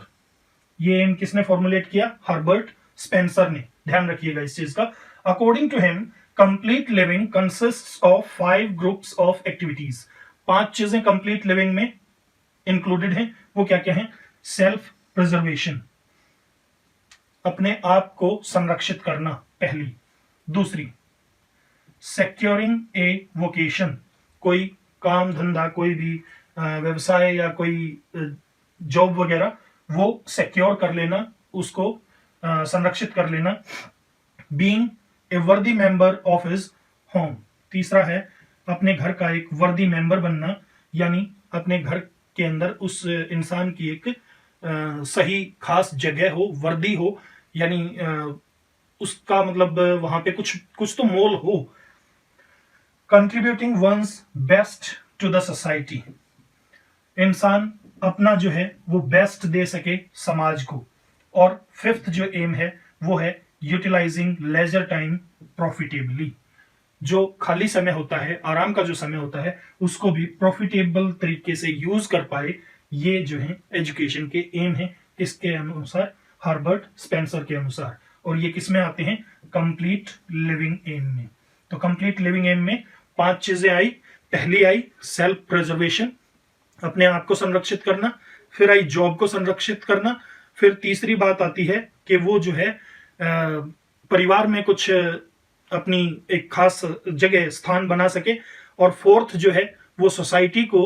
ये एम किसने फॉर्मुलेट किया? हर्बर्ट स्पेंसर ने। ध्यान रखिएगा इस चीज का। According to him, complete living consists of 5 groups of activities. 5 चीजें कंप्लीट लिविंग में इंक्लूडेड हैं। वो क्या क्या हैं? सेल्फ प्रिजर्वेशन, अपने आप को संरक्षित करना पहली। दूसरी, सेक्योरिंग ए वोकेशन, कोई काम धंधा, कोई भी व्यवसाय या कोई जॉब वगैरह, वो सिक्योर कर लेना, उसको संरक्षित कर लेना। बीइंग ए वर्दी मेंबर ऑफ हिज होम। तीसरा है अपने घर का एक वर्दी मेंबर बनना, यानी अपने घर के अंदर उस इंसान की एक सही खास जगह हो, वर्दी हो, यानी उसका मतलब वहां पे कुछ कुछ तो मोल हो। Contributing one's best to the society, इंसान अपना जो है वो बेस्ट दे सके समाज को। और फिफ्थ जो एम है वो है यूटिलाइजिंग लेजर टाइम प्रॉफिटेबली, जो खाली समय होता है, आराम का जो समय होता है, उसको भी प्रॉफिटेबल तरीके से यूज कर पाए। ये जो है एजुकेशन के एम है, किसके अनुसार? हर्बर्ट स्पेंसर के अनुसार। और ये किस में आते हैं? कंप्लीट लिविंग एम में। तो कंप्लीट लिविंग एम में 5 चीजें आई। पहली आई सेल्फ प्रिजर्वेशन, अपने आप को संरक्षित करना। फिर आई जॉब को संरक्षित करना। फिर तीसरी बात आती है कि वो जो है परिवार में कुछ अपनी एक खास जगह स्थान बना सके। और फोर्थ जो है वो सोसाइटी को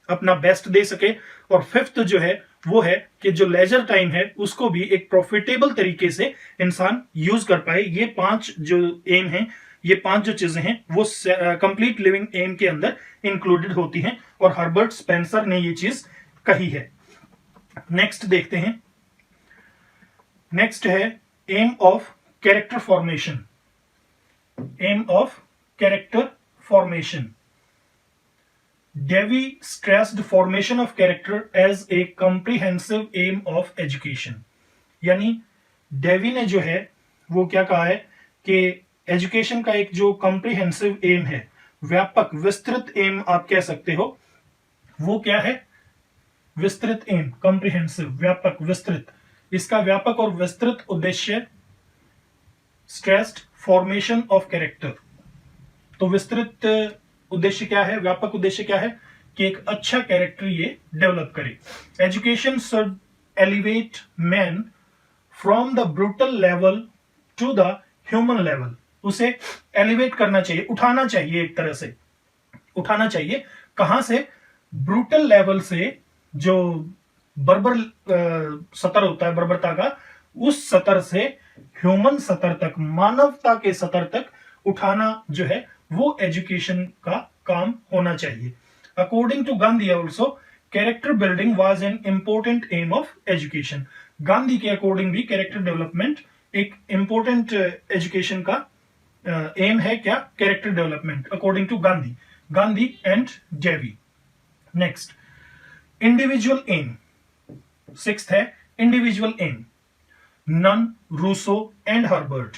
अपना बेस्ट दे सके। और फिफ्थ जो है वो है कि जो लेजर टाइम है उसको भी एक प्रॉफिटेबल तरीके से इंसान यूज कर पाए। ये 5 जो एम हैं, ये 5 जो चीजें हैं वो कंप्लीट लिविंग एम के अंदर इंक्लूडेड होती हैं। और हर्बर्ट स्पेंसर ने ये चीज कही है। नेक्स्ट देखते हैं। नेक्स्ट है aim of character formation. Aim of character formation. Dewey stressed formation of character as a comprehensive aim of education. यानी डेवी ने जो है वो क्या कहा है कि एजुकेशन का एक जो कॉम्प्रिहेंसिव एम है, व्यापक विस्तृत एम आप कह सकते हो, वो क्या है? विस्तृत एम, कॉम्प्रिहेंसिव, व्यापक, विस्तृत। इसका व्यापक और विस्तृत उद्देश्य स्ट्रेस्ड फॉर्मेशन ऑफ कैरेक्टर। तो विस्तृत उद्देश्य क्या है, व्यापक उद्देश्य क्या है? कि एक अच्छा कैरेक्टर ये डेवलप करे। Education should elevate man from the brutal level to the human level. उसे एलिवेट करना चाहिए, उठाना चाहिए, एक तरह से उठाना चाहिए। कहां से? ब्रूटल लेवल से, जो बर्बर सतर होता है, बर्बरता का, उस सतर से ह्यूमन सतर तक, मानवता के सतर तक उठाना जो है वो एजुकेशन का काम होना चाहिए। According to Gandhi also character building was an important aim of education. Gandhi के अकॉर्डिंग भी कैरेक्टर डेवलपमेंट एक इंपॉर्टेंट एजुकेशन का एम है। क्या? Character development, according to Gandhi. Gandhi and Dewey. Next, individual aim. Sixth है individual aim. Nunn, Rousseau and Herbert,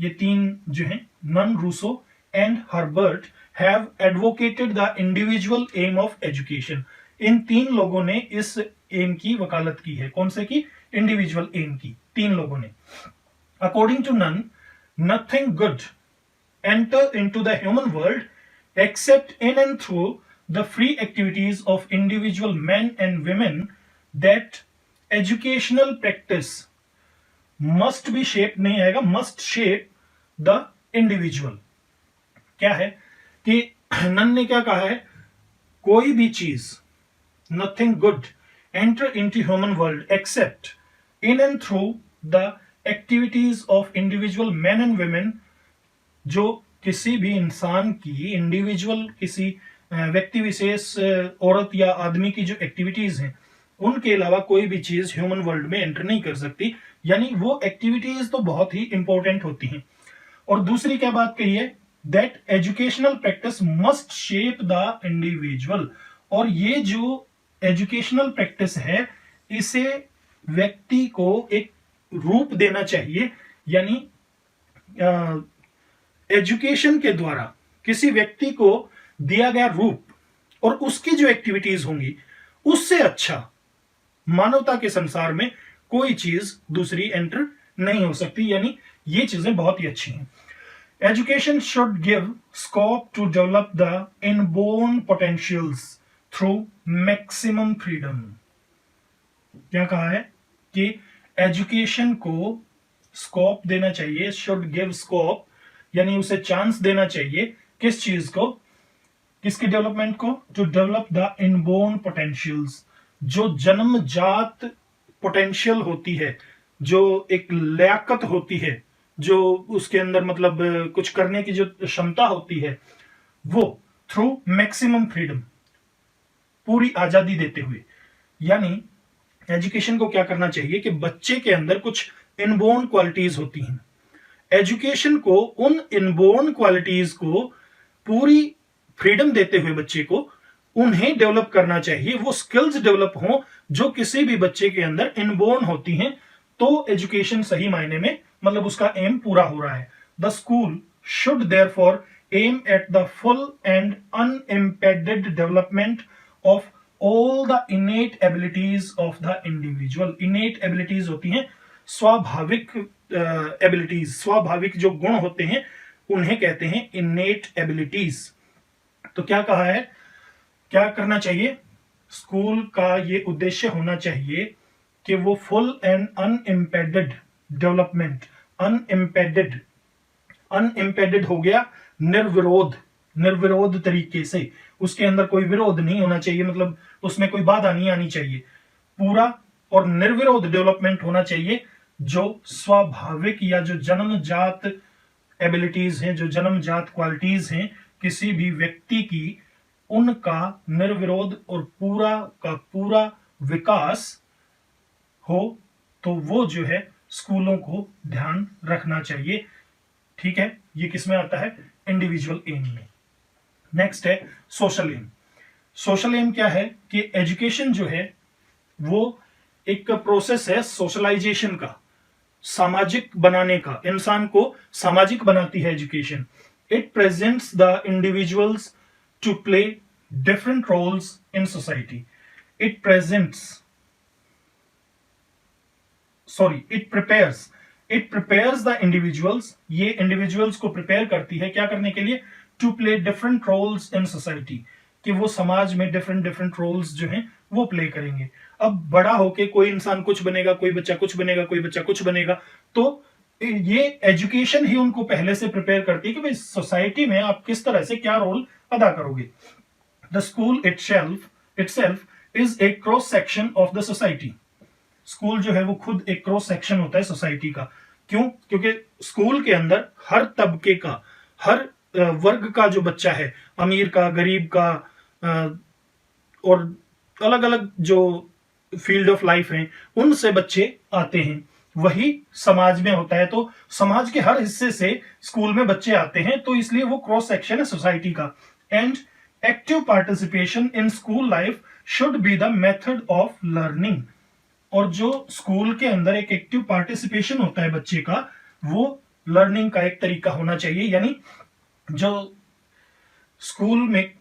ये 3 जो हैं, Nunn, Rousseau and Herbert have advocated the individual aim of education. इन 3 लोगों ने इस एम की वकालत की है। कौन से की? इंडिविजुअल एम की। 3 लोगों ने। According to Nunn, nothing good enter into the human world except in and through the free activities of individual men and women, that educational practice must be shaped, नहीं आएगा, must shape द इंडिविजुअल। क्या है कि नन ने क्या कहा है, कोई भी चीज, nothing good enter into human world except in and through the activities of individual man and women. जो किसी भी इंसान की, इंडिविजुअल किसी व्यक्ति विशेष, औरत या आदमी की जो एक्टिविटीज हैं, उनके अलावा कोई भी चीज ह्यूमन वर्ल्ड में एंटर नहीं कर सकती। यानी वो एक्टिविटीज तो बहुत ही इंपॉर्टेंट होती हैं। और दूसरी क्या बात कही है, that educational practice must shape the individual. और ये जो एजुकेशनल प्रैक्टिस है, इसे व्यक्ति को एक रूप देना चाहिए। यानी एजुकेशन के द्वारा किसी व्यक्ति को दिया गया रूप और उसकी जो एक्टिविटीज होंगी, उससे अच्छा मानवता के संसार में कोई चीज दूसरी एंटर नहीं हो सकती। यानी ये चीजें बहुत ही अच्छी हैं। Education should give scope to develop the inborn potentials through maximum freedom. क्या कहा है कि एजुकेशन को स्कोप देना चाहिए, शुड गिव स्कोप, यानी उसे चांस देना चाहिए। किस चीज को, किसकी डेवलपमेंट को, to develop the inborn potentials. जो जन्मजात पोटेंशियल होती है, जो एक लियाकत होती है, जो उसके अंदर मतलब कुछ करने की जो क्षमता होती है, वो थ्रू मैक्सिमम फ्रीडम, पूरी आजादी देते हुए। यानी एजुकेशन को क्या करना चाहिए कि बच्चे के अंदर कुछ इनबोर्न क्वालिटीज होती हैं, एजुकेशन को उन इनबोर्न क्वालिटीज को पूरी फ्रीडम देते हुए बच्चे को उन्हें डेवलप करना चाहिए। वो स्किल्स डेवलप हो जो किसी भी बच्चे के अंदर इनबोर्न होती हैं, तो एजुकेशन सही मायने में मतलब उसका एम पूरा हो रहा है। The school should therefore aim at the full and unimpeded development of all the innate abilities of the individual. Innate abilities होती हैं स्वाभाविक एबिलिटीज, स्वाभाविक जो गुण होते हैं उन्हें कहते हैं इनेट एबिलिटीज। तो क्या कहा है, क्या करना चाहिए, स्कूल का ये उद्देश्य होना चाहिए कि वो फुल एंड अनइम्पेडेड डेवलपमेंट, अनइम्पेडेड, अनइम्पेडेड हो गया निर्विरोध, निर्विरोध तरीके से, उसके अंदर कोई विरोध नहीं होना चाहिए, मतलब उसमें कोई बाधा नहीं आनी चाहिए, पूरा और निर्विरोध डेवलपमेंट होना चाहिए। जो स्वाभाविक या जो जन्मजात एबिलिटीज हैं, जो जन्मजात क्वालिटीज हैं किसी भी व्यक्ति की, उनका निर्विरोध और पूरा का पूरा विकास हो, तो वो जो है स्कूलों को ध्यान रखना चाहिए। ठीक है, ये किसमें आता है, इंडिविजुअल एम में। नेक्स्ट है सोशल एम। सोशल एम क्या है कि एजुकेशन जो है वो एक प्रोसेस है सोशलाइजेशन का, सामाजिक बनाने का, इंसान को सामाजिक बनाती है education. It presents the individuals to play different roles in society. It presents, sorry, it prepares the individuals, ये इंडिविजुअल्स को प्रिपेयर करती है क्या करने के लिए, to play different roles in society, कि वो समाज में डिफरेंट डिफरेंट रोल्स जो हैं वो प्ले करेंगे। अब बड़ा होके कोई इंसान कुछ बनेगा, कोई बच्चा कुछ बनेगा, कोई बच्चा कुछ बनेगा, तो ये एजुकेशन ही उनको पहले से प्रिपेयर करती है कि भाई सोसाइटी में आप किस तरह से क्या रोल अदा करोगे। The school itself is a cross section of the society. School जो है वो खुद एक क्रॉस सेक्शन होता है सोसाइटी का। क्यों? क्योंकि स्कूल के अंदर हर तबके का, हर वर्ग का जो बच्चा है, अमीर का, गरीब का, और अलग अलग जो फील्ड ऑफ लाइफ हैं उनसे बच्चे आते हैं। वही समाज में होता है, तो समाज के हर हिस्से से स्कूल में बच्चे आते हैं, तो इसलिए वो क्रॉस सेक्शन है सोसाइटी का। And active participation in school life should be the method of learning. और जो स्कूल के अंदर एक एक्टिव पार्टिसिपेशन होता है बच्चे का, वो लर्निंग का एक तरीका होना चाहिए। यानी जो स्कूल में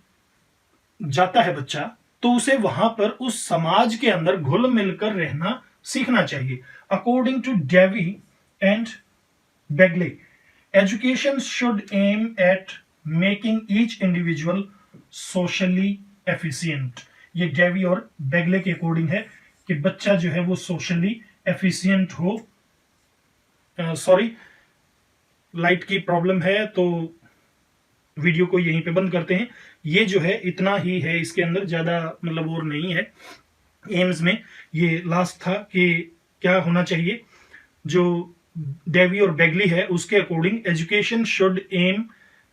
जाता है बच्चा, तो उसे वहां पर उस समाज के अंदर घुल मिलकर रहना सीखना चाहिए। According to Dewey and Bagley, education should aim at making each individual socially efficient. ये डेवी और बेगले के अकॉर्डिंग है कि बच्चा जो है वो सोशली एफिशिएंट हो, सॉरी, लाइट की प्रॉब्लम है तो वीडियो को यहीं पे बंद करते हैं। ये जो है इतना ही है, इसके अंदर ज़्यादा मतलब और नहीं है। एम्स में ये लास्ट था कि क्या होना चाहिए। जो डेवी और बेगली है उसके according education should aim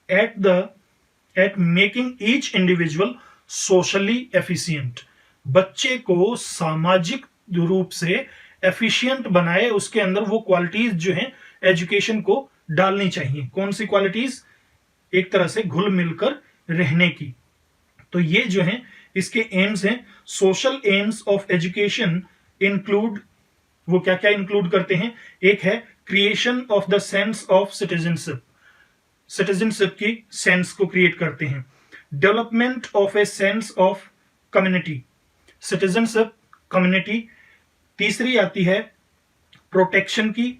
at making each individual socially efficient. बच्चे को सामाजिक रूप से एफिशिएंट बनाए, उसके अंदर वो क्वालिटीज जो हैं एजुकेशन को डालनी चाहिए। कौन सी क्वालिटीज? एक तरह से घुल मिलकर रहने की। तो ये जो है इसके एम्स हैं। Social AIIMS of education include, वो क्या क्या इंक्लूड करते हैं? एक है creation of the sense of citizenship, citizenship की सेंस को क्रिएट करते हैं। Development of a sense of community, citizenship, community. तीसरी आती है प्रोटेक्शन की।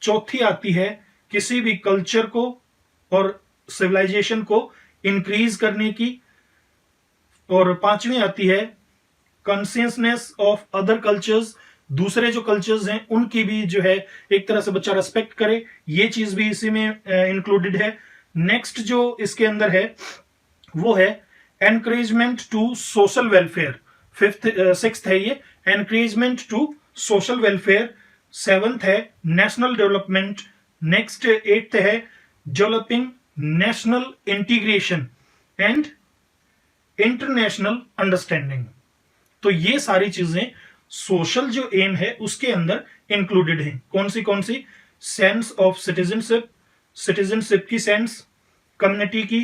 चौथी आती है किसी भी कल्चर को और सिविलाइजेशन को इंक्रीज करने की। और पांचवी आती है कॉन्शियसनेस ऑफ अदर कल्चर्स, दूसरे जो कल्चर्स हैं उनकी भी जो है एक तरह से बच्चा रेस्पेक्ट करे, ये चीज भी इसी में इंक्लूडेड है। नेक्स्ट जो इसके अंदर है वो है encouragement to social welfare. Sixth है ये encouragement to social welfare. Seventh है नेशनल डेवलपमेंट। नेक्स्ट एट्थ है developing national integration and international understanding. तो ये सारी चीजें सोशल जो एम है उसके अंदर इंक्लूडेड हैं। कौन सी? सेंस ऑफ सिटीजनशिप, सिटीजनशिप की सेंस, कम्युनिटी की,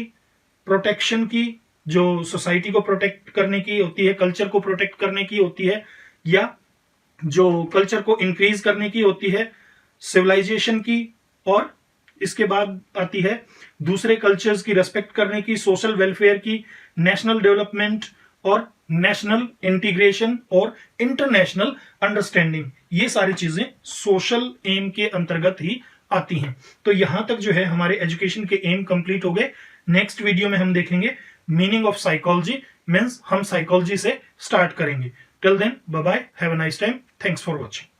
प्रोटेक्शन की, जो सोसाइटी को प्रोटेक्ट करने की होती है, कल्चर को प्रोटेक्ट करने की होती है, या जो कल्चर को इंक्रीज करने की होती है, सिविलाइजेशन की, और इसके बाद आती है दूसरे कल्चर्स की रेस्पेक्ट करने की, सोशल वेलफेयर की, नेशनल डेवलपमेंट और नेशनल इंटीग्रेशन और इंटरनेशनल अंडरस्टैंडिंग। ये सारी चीजें सोशल एम के अंतर्गत ही आती हैं। तो यहां तक जो है हमारे एजुकेशन के एम कंप्लीट हो गए। नेक्स्ट वीडियो में हम देखेंगे मीनिंग ऑफ साइकोलॉजी, मींस हम साइकोलॉजी से स्टार्ट करेंगे। Till then bye bye, have a nice time, thanks for watching.